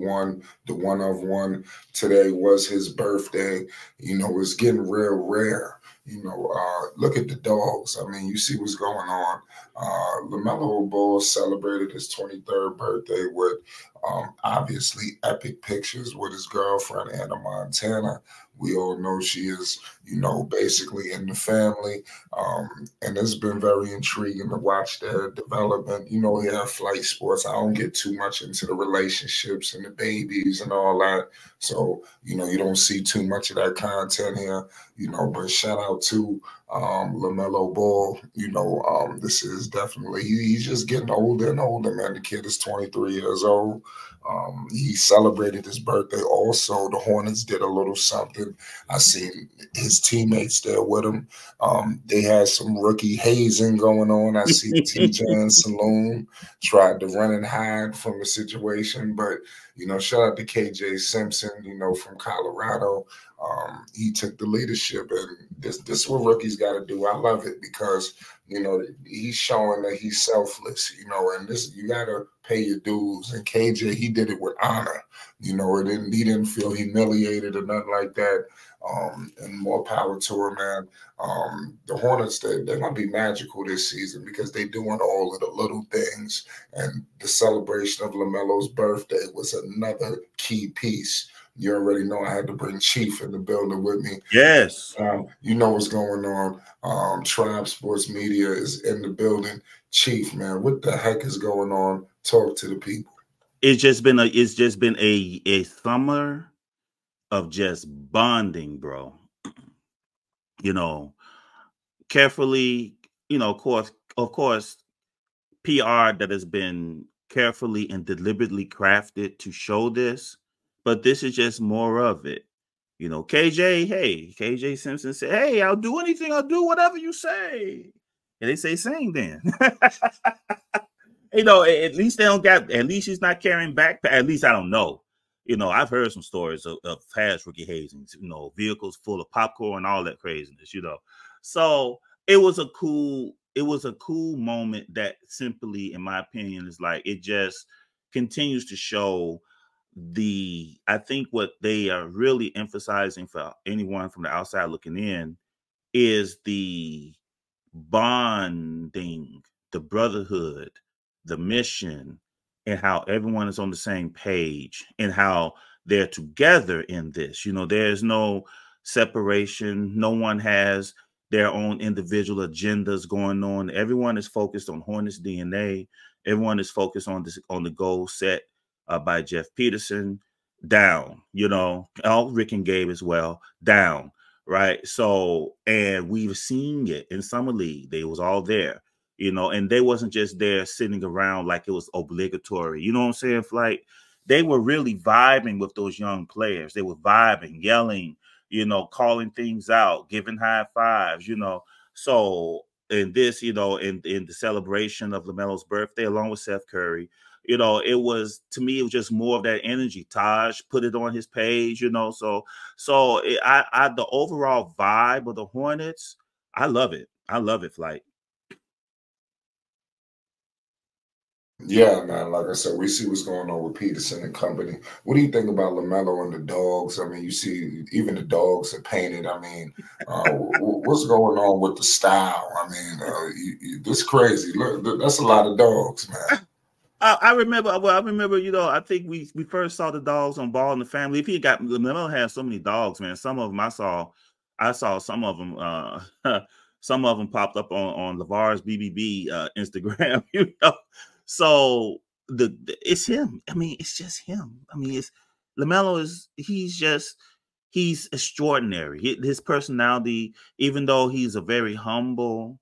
one, the one of one. Today was his birthday. You know, it's getting real rare. You know, look at the dogs. I mean, you see what's going on. LaMelo Ball celebrated his 23rd birthday with obviously epic pictures with his girlfriend, Anna Montana. We all know she is, you know, basically in the family. And it's been very intriguing to watch their development. You know, here at Flight Sports, I don't get too much into the relationships and the babies and all that. So, you know, you don't see too much of that content here, you know, but shout out to LaMelo Ball. You know, this is definitely, he's just getting older and older, man. The kid is 23 years old. He celebrated his birthday. Also, the Hornets did a little something. I seen his teammates there with him. They had some rookie hazing going on. I see TJ and Saloon tried to run and hide from the situation, but you know, shout out to KJ Simpson, you know, from Colorado. He took the leadership, and this is what rookies got to do. I love it because you know he's showing that he's selfless, you know, and this you got to pay your dues. And KJ, he did it with honor, you know. He didn't feel humiliated or nothing like that. And more power to him, man. The Hornets, they're gonna be magical this season because they're doing all of the little things, and the celebration of LaMelo's birthday was another key piece. You already know I had to bring Chief in the building with me. Yes. You know what's going on. Tribe Sports Media is in the building. Chief, man, what the heck is going on? Talk to the people. It's just been a summer of just bonding, bro. You know, carefully, you know, of course, PR that has been carefully and deliberately crafted to show this, but this is just more of it. You know, KJ Simpson said, "Hey, I'll do anything. I'll do whatever you say." And they say, "Sing then." You know, at least they don't got. At least he's not carrying back. At least I don't know. You know, I've heard some stories of past rookie hazings. You know, vehicles full of popcorn, all that craziness. You know, so it was a cool moment that simply, in my opinion, is like it just continues to show I think what they are really emphasizing for anyone from the outside looking in is the bonding, the brotherhood, the mission, and how everyone is on the same page and how they're together in this. You know, there's no separation. No one has their own individual agendas going on. Everyone is focused on Hornets DNA. Everyone is focused on the goal set by Jeff Peterson. Down, you know, Rick and Gabe as well. Down, right? So, and we've seen it in summer league. They was all there, you know, and they wasn't just there sitting around like it was obligatory. You know what I'm saying? Like they were really vibing with those young players. They were vibing, yelling, you know, calling things out, giving high fives, you know. So in this, you know, in the celebration of LaMelo's birthday, along with Seth Curry, you know, it was, to me, it was just more of that energy. Taj put it on his page, you know. So the overall vibe of the Hornets, I love it. I love it, Flight. Yeah, man. Like I said, we see what's going on with Peterson and company. What do you think about LaMelo and the dogs? I mean, you see, even the dogs are painted. I mean, what's going on with the style? I mean, this crazy. Look, that's a lot of dogs, man. I remember. Well, I remember. You know, I think we first saw the dogs on Ball in the Family. If he got LaMelo has so many dogs, man. Some of them I saw some of them. Some of them popped up on LeVar's BBB Instagram. You know, so it's him. I mean, it's just him. I mean, it's LaMelo he's extraordinary. His personality, even though he's a very humble,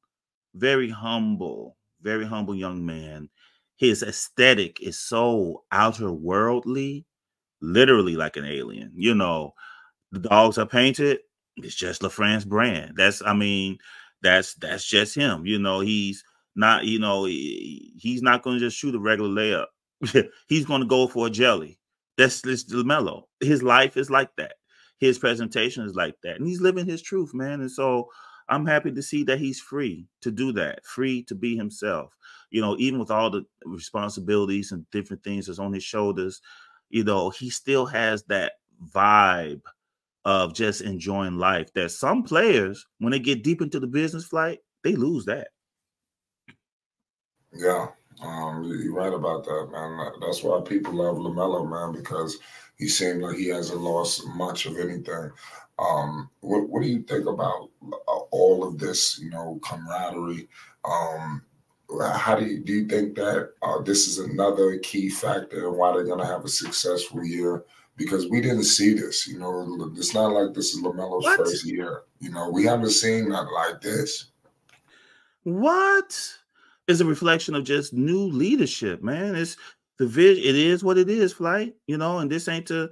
very humble, very humble young man, his aesthetic is so outer worldly, literally like an alien. You know, the dogs are painted. It's just LaFrance brand. I mean, that's just him. You know, he's not, you know, he's not going to just shoot a regular layup. He's going to go for a jelly. That's LaMelo. His life is like that. His presentation is like that. And he's living his truth, man. And so I'm happy to see that he's free to do that, free to be himself. You know, even with all the responsibilities and different things that's on his shoulders, you know, he still has that vibe of just enjoying life that some players, when they get deep into the business flight, they lose that. Yeah, you're right about that, man. That's why people love LaMelo, man, because he seemed like he hasn't lost much of anything. What do you think about all of this, you know, camaraderie? Um, how do you think that this is another key factor in why they're going to have a successful year? Because we didn't see this, you know. It's not like this is LaMelo's What? first year. You know, we haven't seen nothing like this. What is a reflection of just new leadership, man? It's the vision. It is what it is, Flight. You know, and this ain't to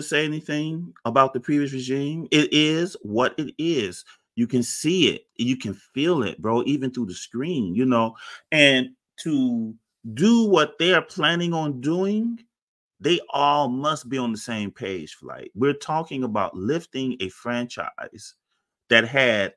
say anything about the previous regime. It is what it is. You can see it, you can feel it, bro, even through the screen. You know, and to do what they are planning on doing, they all must be on the same page, Flight. We're talking about lifting a franchise that had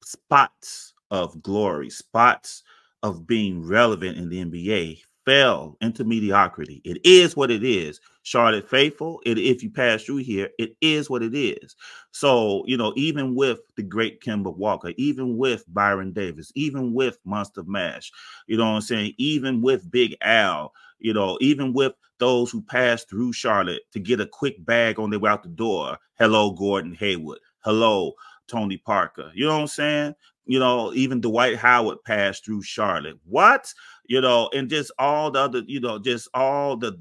spots of glory, spots of being relevant in the NBA, fell into mediocrity. It is what it is. Charlotte faithful, if you pass through here, it is what it is. So, you know, even with the great Kemba Walker, even with Byron Davis, even with Monster Mash, you know what I'm saying? Even with Big Al, you know, even with those who passed through Charlotte to get a quick bag on their way out the door. Hello, Gordon Hayward. Hello, Tony Parker. You know what I'm saying? You know, even Dwight Howard passed through Charlotte. What? You know, and just all the other, you know, just all the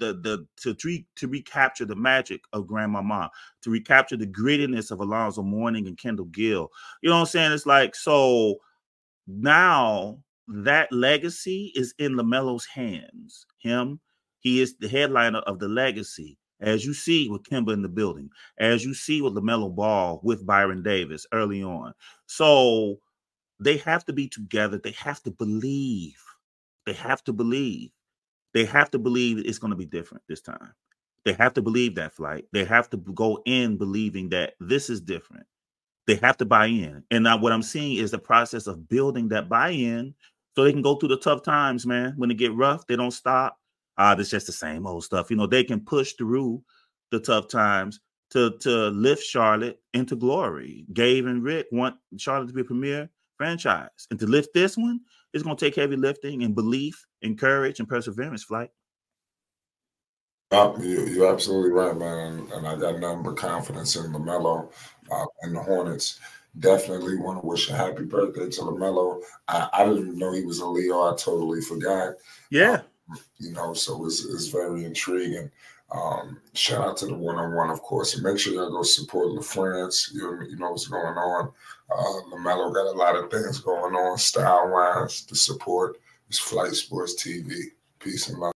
to recapture the magic of Grandmama, to recapture the grittiness of Alonzo Mourning and Kendall Gill. You know what I'm saying? It's like, so now that legacy is in LaMelo's hands. He is the headliner of the legacy. As you see with Kemba in the building, as you see with LaMelo Ball with Byron Davis early on. So they have to be together. They have to believe. They have to believe. They have to believe it's going to be different this time. They have to believe that, Flight. They have to go in believing that this is different. They have to buy in. And now what I'm seeing is the process of building that buy-in so they can go through the tough times, man. When they get rough, they don't stop. It's just the same old stuff. You know, they can push through the tough times to lift Charlotte into glory. Gabe and Rick want Charlotte to be a premier franchise. And to lift this one, it's going to take heavy lifting and belief and courage and perseverance, Flight. You're absolutely right, man. And I got nothing but confidence in LaMelo and the Hornets. Definitely want to wish a happy birthday to LaMelo. I didn't even know he was a Leo. I totally forgot. Yeah. You know, so it's very intriguing. Shout out to the one-on-one, of course. And make sure y'all go support LaFrance. You know what's going on. LaMelo got a lot of things going on style-wise to support. It's Flight Sports TV. Peace and love.